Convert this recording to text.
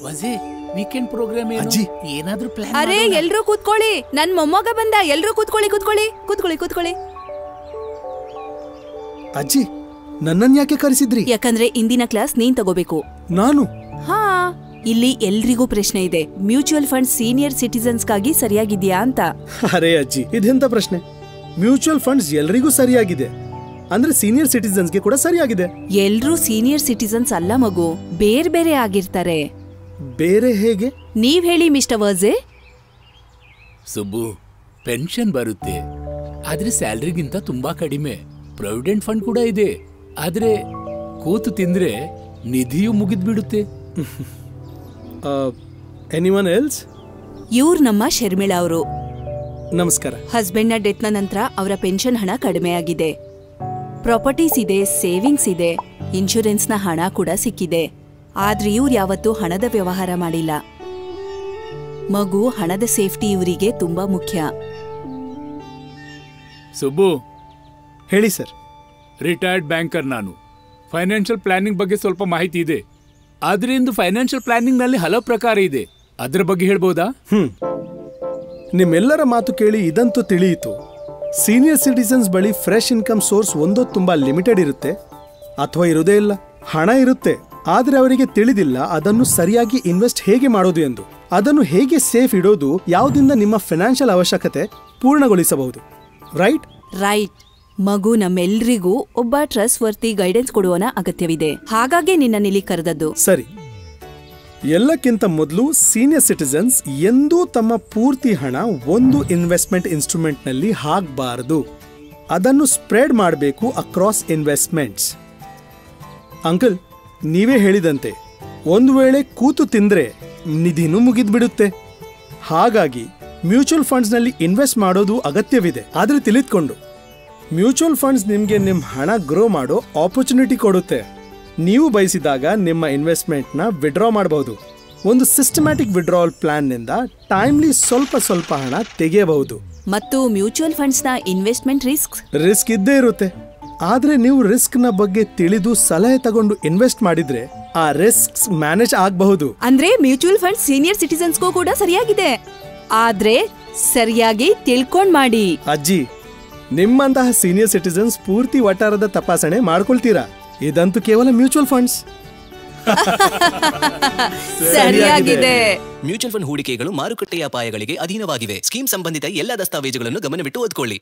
ವಜೆ weekend program ಅಜ್ಜಿ ಏನಾದ್ರೂ plan? ಅರೆ ಎಲ್ರೂ ಕೂತ್ಕೊಳ್ಳಿ, ನನ್ ಮೊಮ್ಮಗ ಬಂದ. ಎಲ್ರೂ ಕೂತ್ಕೊಳ್ಳಿ ಕೂತ್ಕೊಳ್ಳಿ ಕೂತ್ಕೊಳ್ಳಿ ಕೂತ್ಕೊಳ್ಳಿ. ಅಜ್ಜಿ ನನ್ನನ್ ಯಾಕೆ ಕರೆಸಿದ್ರಿ? ಯಾಕಂದ್ರೆ ಇಂದಿನ ಕ್ಲಾಸ್ ನೀನ್ ತಗೋಬೇಕು. ನಾನು? ಹಾ, ಇಲ್ಲಿ ಎಲ್ರಿಗೂ ಪ್ರಶ್ನೆ ಇದೆ. ಮ್ಯೂಚುವಲ್ ಫಂಡ್ ಸೀನಿಯರ್ ಸಿಟಿಸನ್ಸ್ಗಾಗಿ ಸರಿಯಾಗಿದ್ಯಾ ಅಂತ. ಅರೆ ಅಜ್ಜಿ, ಇದೆಂತ ಪ್ರಶ್ನೆ? ಮ್ಯೂಚುವಲ್ ಫಂಡ್ಸ್ ಎಲ್ರಿಗೂ ಸರಿಯಾಗಿದೆ ಅಂದ್ರೆ ಸೀನಿಯರ್ ಸಿಟಿಸನ್ಸ್ಗೆ ಕೂಡ ಸರಿಯಾಗಿದೆ. ಎಲ್ರೂ ಸೀನಿಯರ್ ಸಿಟಿಸನ್ಸ್ ಅಲ್ಲ ಮಗು, ಬೇರೆ ಬೇರೆ ಆಗಿರ್ತಾರೆ. ಬೇರೆ ಹೇಗೆ? ನೀವ್ ಹೇಳಿ ಮಿಸ್ಟರ್ ವರ್ಜೆ. ಸುಬ್ಬು, ಪೆನ್ಷನ್ ಬರುತ್ತೆ ಆದ್ರೆ ಸ್ಯಾಲ್ರಿಗಿಂತ ತುಂಬಾ ಕಡಿಮೆ. ಪ್ರಾವಿಡೆಂಟ್ ಫಂಡ್ ಕೂಡ ಇದೆ ಆದ್ರೆ ಕೂತು ತಿಂದ್ರೆ ನಿಧಿಯು ಮುಗಿದ್ಬಿಡುತ್ತೆ. Anyone else? ಇವ್ರು ನಮ್ಮ ಶರ್ಮಿಳಾ ಅವರು. ನಮಸ್ಕಾರ. ಹಸ್ಬೆಂಡ್ ನ ಡೆತ್ ನ ನಂತರ ಅವರ ಪೆನ್ಷನ್ ಹಣ ಕಡಿಮೆ ಆಗಿದೆ. ಪ್ರಾಪರ್ಟೀಸ್ ಇದೆ, ಸೇವಿಂಗ್ಸ್ ಇದೆ, ಇನ್ಶೂರೆನ್ಸ್ ನ ಹಣ ಕೂಡ ಸಿಕ್ಕಿದೆ. ಆದ್ರೆ ಇವ್ರು ಯಾವತ್ತೂ ಹಣದ ವ್ಯವಹಾರ ಮಾಡಿಲ್ಲ. ಮಗು, ಹಣದ ಸೇಫ್ಟಿ ಇವರಿಗೆ ತುಂಬಾ ಮುಖ್ಯ. ಸುಬ್ಬು, ಹೇಳಿ ಸರ್. ರಿಟೈರ್ಡ್ ಬ್ಯಾಂಕರ್ ನಾನು. ಫೈನಾನ್ಷಿಯಲ್ ಪ್ಲಾನಿಂಗ್ ಬಗ್ಗೆ ಸ್ವಲ್ಪ ಮಾಹಿತಿ ಇದೆ. ಆದ್ರೆ ಇಂದು ಫೈನಾನ್ಷಿಯಲ್ ಪ್ಲಾನಿಂಗ್ ನಲ್ಲಿ ಹಲವು ಪ್ರಕಾರ ಇದೆ, ಅದ್ರ ಬಗ್ಗೆ ಹೇಳ್ಬೋದಾ? ನಿಮ್ಮೆಲ್ಲರ ಮಾತು ಕೇಳಿ ಇದಂತೂ ತಿಳಿಯಿತು. ಸೀನಿಯರ್ ಸಿಟಿಸನ್ಸ್ ಬಳಿ ಫ್ರೆಶ್ ಇನ್ಕಮ್ ಸೋರ್ಸ್ ಒಂದೋ ತುಂಬಾ ಲಿಮಿಟೆಡ್ ಇರುತ್ತೆ ಅಥವಾ ಇರುವುದೇ ಇಲ್ಲ. ಹಣ ಇರುತ್ತೆ ಆದ್ರೆ ಅವರಿಗೆ ತಿಳಿದಿಲ್ಲ ಅದನ್ನು ಸರಿಯಾಗಿ ಇನ್ವೆಸ್ಟ್ ಹೇಗೆ ಮಾಡೋದು ಎಂದು. ಅದನ್ನು ಹೇಗೆ ಸೇಫ್ ಇಡೋದು, ಯಾವುದರಿಂದ ನಿಮ್ಮ ಫೈನಾನ್ಷಿಯಲ್ ಅವಶ್ಯಕತೆ ಪೂರ್ಣಗೊಳಿಸಬಹುದು. ರೈಟ್? ರೈಟ್. ಮಗು, ನಮ್ಮೆಲ್ರಿಗೂ ಒಬ್ಬ ಟ್ರಸ್ಟ್ ವರ್ತಿ ಗೈಡೆನ್ಸ್ ಕೊಡುವನ ಅಗತ್ಯವಿದೆ. ಹಾಗಾಗಿ ನಿನ್ನಲ್ಲಿ ಕರೆದದ್ದು. ಸರಿ. ಎಲ್ಲಕ್ಕಿಂತ ಮೊದಲು ಸೀನಿಯರ್ ಸಿಟಿಸನ್ಸ್ ಎಂದೂ ತಮ್ಮ ಪೂರ್ತಿ ಹಣ ಒಂದು ಇನ್ವೆಸ್ಟ್ಮೆಂಟ್ ಇನ್ಸ್ಟ್ರೂಮೆಂಟ್ ನಲ್ಲಿ ಹಾಕಬಾರದು. ಅದನ್ನು ಸ್ಪ್ರೆಡ್ ಮಾಡಬೇಕು ಅಕ್ರಾಸ್ ಇನ್ವೆಸ್ಟ್ಮೆಂಟ್ಸ್. ಅಂಕಲ್, ನೀವೇ ಹೇಳಿದಂತೆ ಒಂದು ವೇಳೆ ಕೂತು ತಿಂದ್ರೆ ನಿಧಿನೂ ಮುಗಿದ್ಬಿಡುತ್ತೆ. ಹಾಗಾಗಿ ಮ್ಯೂಚುವಲ್ ಫಂಡ್ಸ್ ನಲ್ಲಿ ಇನ್ವೆಸ್ಟ್ ಮಾಡೋದು ಅಗತ್ಯವಿದೆ. ಆದ್ರೆ ತಿಳಿದುಕೊಂಡು, ಮ್ಯೂಚುವಲ್ ಫಂಡ್ಸ್ ನಿಮ್ಗೆ ನಿಮ್ಮ ಹಣ ಗ್ರೋ ಮಾಡೋ ಆಪರ್ಚುನಿಟಿ ಕೊಡುತ್ತೆ. ನೀವು ಬಯಸಿದಾಗ ನಿಮ್ಮ ಇನ್ವೆಸ್ಟ್ಮೆಂಟ್ ನ ವಿಡ್ರಾ ಮಾಡಬಹುದು. ಒಂದು ಸಿಸ್ಟಮ್ಯಾಟಿಕ್ ವಿಡ್ರಾವಲ್ ಪ್ಲಾನ್ ನಿಂದ ಟೈಮ್ಲಿ ಸ್ವಲ್ಪ ಸ್ವಲ್ಪ ಹಣ ತೆಗೆಯಬಹುದು. ಮತ್ತು ಮ್ಯೂಚುವಲ್ ಫಂಡ್ಸ್ ನ ಇನ್ವೆಸ್ಟ್ಮೆಂಟ್ ರಿಸ್ಕ್ ಇದ್ದೇ ಇರುತ್ತೆ. ಆದ್ರೆ ನೀವು ರಿಸ್ಕ್ ನ ಬಗ್ಗೆ ತಿಳಿದು ಸಲಹೆ ತಗೊಂಡು ಇನ್ವೆಸ್ಟ್ ಮಾಡಿದ್ರೆ ಆ ರಿಸ್ಕ್ ಮ್ಯಾನೇಜ್ ಆಗಬಹುದು. ಅಂದ್ರೆ ಮ್ಯೂಚುವಲ್ ಫಂಡ್ ಸೀನಿಯರ್ ಸಿಟಿಸನ್ಸ್ಗೂ ಕೂಡ ಸರಿಯಾಗಿದೆ, ಆದ್ರೆ ಸರಿಯಾಗಿ ತಿಳ್ಕೊಂಡ್ ಮಾಡಿ. ಅಜ್ಜಿ, ನಿಮ್ಮಂತಹ ಸೀನಿಯರ್ ಸಿಟಿಸನ್ಸ್ ಪೂರ್ತಿ ವಟಾರದ ತಪಾಸಣೆ ಮಾಡ್ಕೊಳ್ತೀರಾ. ಇದಂತೂ ಕೇವಲ ಮ್ಯೂಚುವಲ್ ಫಂಡ್ಸ್. ಸರಿಯಾಗಿದೆ. ಮ್ಯೂಚುವಲ್ ಫಂಡ್ ಹೂಡಿಕೆಗಳು ಮಾರುಕಟ್ಟೆಯ ಅಪಾಯಗಳಿಗೆ ಅಧೀನವಾಗಿವೆ. ಸ್ಕೀಮ್ ಸಂಬಂಧಿತ ಎಲ್ಲ ದಸ್ತಾವೇಜುಗಳನ್ನು ಗಮನವಿಟ್ಟು ಓದ್ಕೊಳ್ಳಿ.